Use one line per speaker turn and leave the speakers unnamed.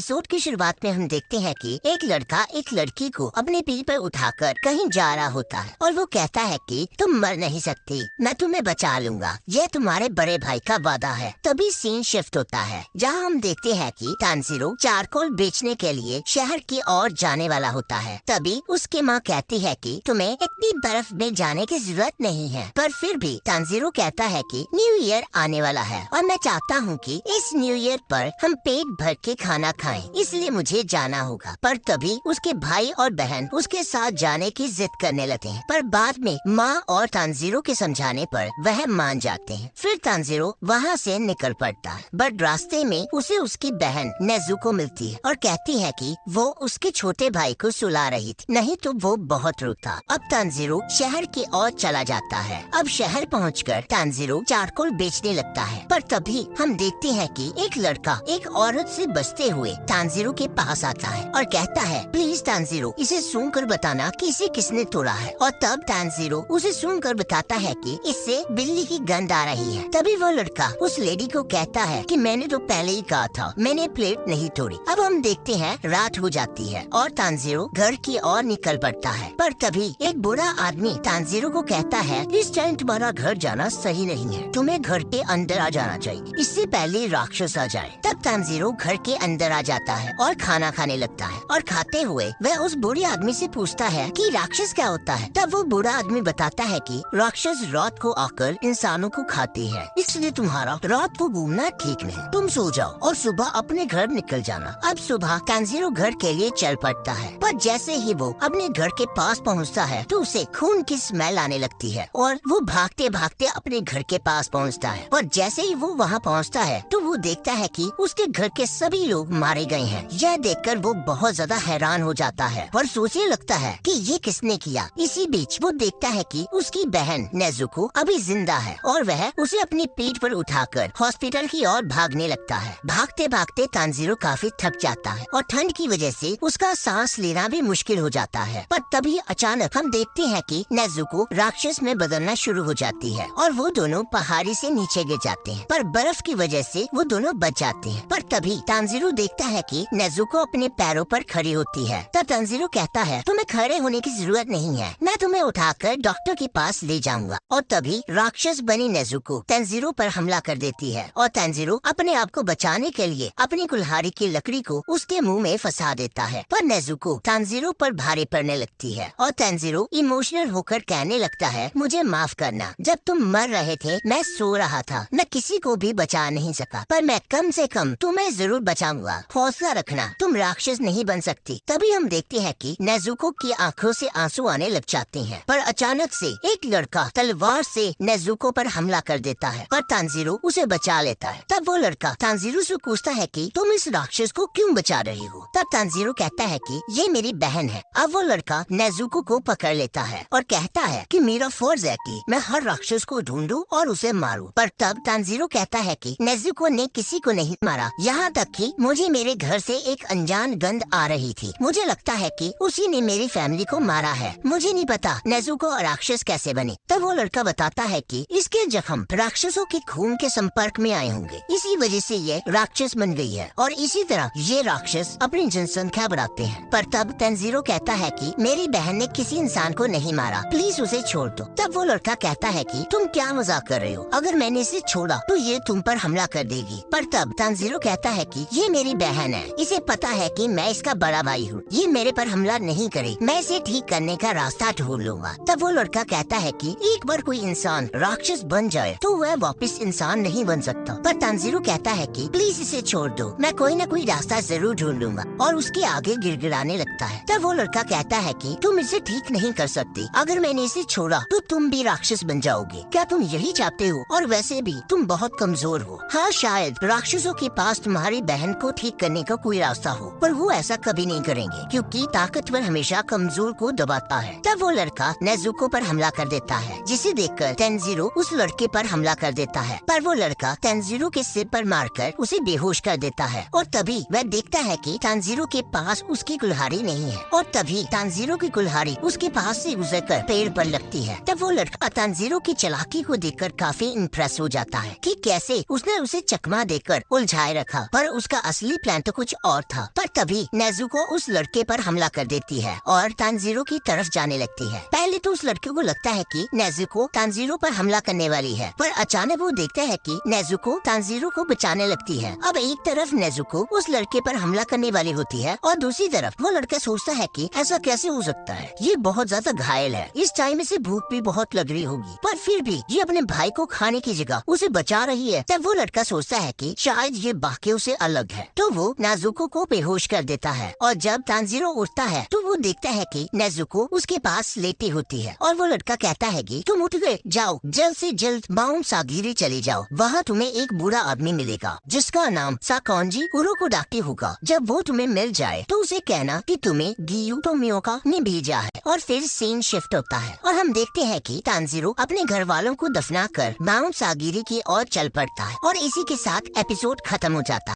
Episode की शुरुआत में हम देखते हैं कि एक लड़का एक लड़की को अपने पीठ पर उठाकर कहीं जा रहा होता है और वो कहता है कि तुम मर नहीं सकती, मैं तुम्हें बचा लूंगा, ये तुम्हारे बड़े भाई का वादा है। तभी सीन शिफ्ट होता है जहां हम देखते हैं कि तानजीरो चारकोल बेचने के लिए शहर की ओर जाने वाला होता है। तभी उसकी माँ कहती है कि तुम्हें इतनी बर्फ में जाने की जरूरत नहीं है, पर फिर भी तानजीरो कहता है कि न्यू ईयर आने वाला है और मैं चाहता हूँ कि इस न्यू ईयर पर हम पेट भर के खाना खाएं, इसलिए मुझे जाना होगा। पर तभी उसके भाई और बहन उसके साथ जाने की जिद करने लगते हैं, पर बाद में माँ और तानजीरो के समझाने पर वह मान जाते हैं। फिर तानजीरो वहाँ से निकल पड़ता है, बट रास्ते में उसे उसकी बहन नेजुको मिलती है और कहती है कि वो उसके छोटे भाई को सुला रही थी, नहीं तो वो बहुत रोता। अब तानजीरो शहर की ओर चला जाता है। अब शहर पहुंचकर तानजीरो चारकोल बेचने लगता है, पर तभी हम देखते हैं कि एक लड़का एक औरत से बचते हुए तानजीरो के पास आता है और कहता है, प्लीज तानजीरो, इसे सूंघ कर बताना कि इसे किसने तोड़ा है। और तब तानजीरो उसे सूंघ कर बताता है कि इससे बिल्ली की गंध आ रही है। तभी वो लड़का उस लेडी को कहता है कि मैंने तो पहले ही कहा था, मैंने प्लेट नहीं तोड़ी। अब हम देखते हैं रात हो जाती है और तानजीरो घर की ओर निकल पड़ता है, पर तभी एक बुरा आदमी तानजीरो को कहता है, इस टाइम तुम्हारा घर जाना सही नहीं है, तुम्हें घर के अंदर आ जाना चाहिए, इससे पहले राक्षस आ जाए। तब तानजीरो घर के अंदर आ जाता है और खाना खाने लगता है और खाते हुए वह उस बुरे आदमी से पूछता है कि राक्षस क्या होता है। तब वो बुरा आदमी बताता है कि राक्षस रात को आकर इंसानों को खाते हैं, इसलिए तुम्हारा रात को घूमना ठीक नहीं, तुम सो जाओ और सुबह अपने घर निकल जाना। अब सुबह तानजीरो घर के लिए चल पड़ता है, पर जैसे ही वो अपने घर के पास पहुंचता है तो उसे खून की स्मेल आने लगती है और वो भागते भागते अपने घर के पास पहुंचता है। और जैसे ही वो वहां पहुंचता है तो वो देखता है कि उसके घर के सभी लोग मारे गए हैं। यह देखकर वो बहुत ज्यादा हैरान हो जाता है और सोचने लगता है कि ये किसने किया। इसी बीच वो देखता है कि उसकी बहन नेजुको अभी जिंदा है और वह उसे अपनी पीठ पर उठाकर हॉस्पिटल की ओर भागने लगता है। भागते भागते तानजीरो काफी थक जाता है और ठंड की वजह से उसका सांस लेना भी मुश्किल हो जाता है। पर तभी अचानक हम देखते हैं कि नेजुको राक्षस में बदलना शुरू हो जाती है और वो दोनों पहाड़ी से नीचे गिर जाते हैं, पर बर्फ की वजह से वो दोनों बच जाते हैं। पर तभी तानजीरो देखता है कि नेजुको अपने पैरों पर खड़ी होती है। तब तानजीरो कहता है, तुम्हें खड़े होने की जरूरत नहीं है, मैं तुम्हें उठाकर डॉक्टर के पास ले जाऊंगा। और तभी राक्षस बनी नेजुको तानजीरो पर हमला कर देती है और तानजीरो अपने आप को बचाने के लिए अपनी कुल्हाड़ी की लकड़ी को उसके मुंह में फंसा देता है, पर नेजुको तानजीरो पर भारी पड़ने लगती है और तानजीरो इमोशनल होकर कहने लगता है, मुझे माफ करना, जब तुम मर रहे थे मैं सो रहा था, मैं किसी को भी बचा नहीं सका, पर मैं कम से कम तुम्हें जरूर बचाऊंगा, हौसला रखना, तुम राक्षस नहीं बन सकती। तभी हम देखते हैं कि नेजुको की आंखों से आंसू आने लग जाते हैं, पर अचानक से एक लड़का तलवार से नेजुको पर हमला कर देता है, पर तानजीरो उसे बचा लेता है। तब वो लड़का तानजीरो से पूछता है कि तुम इस राक्षस को क्यों बचा रही हो। तब तानजीरो कहता है कि ये मेरी बहन है। अब वो लड़का नेजुको को पकड़ लेता है और कहता है कि मेरा फर्ज है कि मैं हर राक्षस को ढूंढूं और उसे मारूं। पर तब तानजीरो कहता है कि नेजुको ने किसी को नहीं मारा, यहाँ तक कि मुझे मेरे घर से एक अनजान गंध आ रही थी, मुझे लगता है कि उसी ने मेरी फैमिली को मारा है, मुझे नहीं पता नेजुको राक्षस कैसे बनी। तब वो लड़का बताता है कि इसके जख्म राक्षसों के खून के संपर्क में आए होंगे, इसी वजह से ये राक्षस बन गई है और इसी तरह ये राक्षस अपनी जनसंख्या बढ़ाते हैं। पर तब तानजीरो कहता है कि मेरी बहन ने किसी इंसान को नहीं मारा, प्लीज उसे छोड़ दो। तब वो लड़का कहता है कि तुम क्या मजाक कर रहे हो, अगर मैंने इसे छोड़ा तो ये तुम पर हमला कर देगी। पर तब तानजीरो कहता है कि ये मेरी बहन है, इसे पता है कि मैं इसका बड़ा भाई हूँ, ये मेरे पर हमला नहीं करे, मैं इसे ठीक करने का रास्ता ढूंढ लूंगा। तब वो लड़का कहता है कि एक बार कोई इंसान राक्षस बन जाए तो वह वापस इंसान नहीं बन सकता। पर तानजीरो कहता है कि प्लीज इसे छोड़ दो, मैं कोई न कोई रास्ता जरूर ढूंढ लूंगा और उसके आगे गिड़गिड़ाने लगता है। तब वो लड़का कहता है कि तुम इसे ठीक नहीं कर सकती, अगर मैंने इसे छोड़ा तो तुम भी राक्षस बन जाओगे, क्या तुम यही चाहते हो, और वैसे भी तुम बहुत कमजोर हो। हाँ, शायद राक्षसों के पास तुम्हारी बहन को ठीक करने का कोई रास्ता हो, पर वो ऐसा कभी नहीं करेंगे क्योंकि ताकतवर हमेशा कमजोर को दबाता है। तब वो लड़का नेजुको पर हमला कर देता है, जिसे देखकर तानजीरो उस लड़के पर हमला कर देता है, पर वो लड़का तानजीरो के सिर पर मारकर उसे बेहोश कर देता है। और तभी वह देखता है कि तानजीरो के पास उसकी कुल्हाड़ी नहीं है और तभी तानजीरो की कुल्हाड़ी उसके पास से गुजरकर पेड़ पर लगती है। तब वो लड़का तानजीरो की चालाकी को देखकर काफी इम्प्रेस हो जाता है कि कैसे उसने उसे चकमा देकर उलझाए रखा, पर उसका असली प्लान प्लान तो कुछ और था, पर तभी नेजुको उस लड़के पर हमला कर देती है और तानजीरो की तरफ जाने लगती है। पहले तो उस लड़के को लगता है कि नेजुको तानजीरो पर हमला करने वाली है, पर अचानक वो देखता है कि नेजुको तानजीरो को बचाने लगती है। अब एक तरफ नेजुको उस लड़के पर हमला करने वाली होती है और दूसरी तरफ वो लड़का सोचता है कि ऐसा कैसे हो सकता है, ये बहुत ज्यादा घायल है, इस टाइम से भूख भी बहुत लग रही होगी, पर फिर भी ये अपने भाई को खाने की जगह उसे बचा रही है। तब वो लड़का सोचता है कि शायद ये बाकियों से अलग है, तो वो नेजुको को बेहोश कर देता है। और जब तानजीरो उठता है तो वो देखता है कि नेजुको उसके पास लेटी होती है और वो लड़का कहता है कि तुम उठ गए, जाओ जल्द से जल्द माउंट सागिरी चले जाओ, वहाँ तुम्हें एक बूढ़ा आदमी मिलेगा जिसका नाम साकोंजी कुरोकोडाकी होगा। जब वो तुम्हें मिल जाए तो उसे कहना कि तुम्हें गियू टोमियोका ने भेजा है। और फिर सीन शिफ्ट होता है और हम देखते हैं कि तानजीरो अपने घर वालों को दफना कर माउंट सागिरी की ओर चल पड़ता है और इसी के साथ एपिसोड खत्म हो जाता है।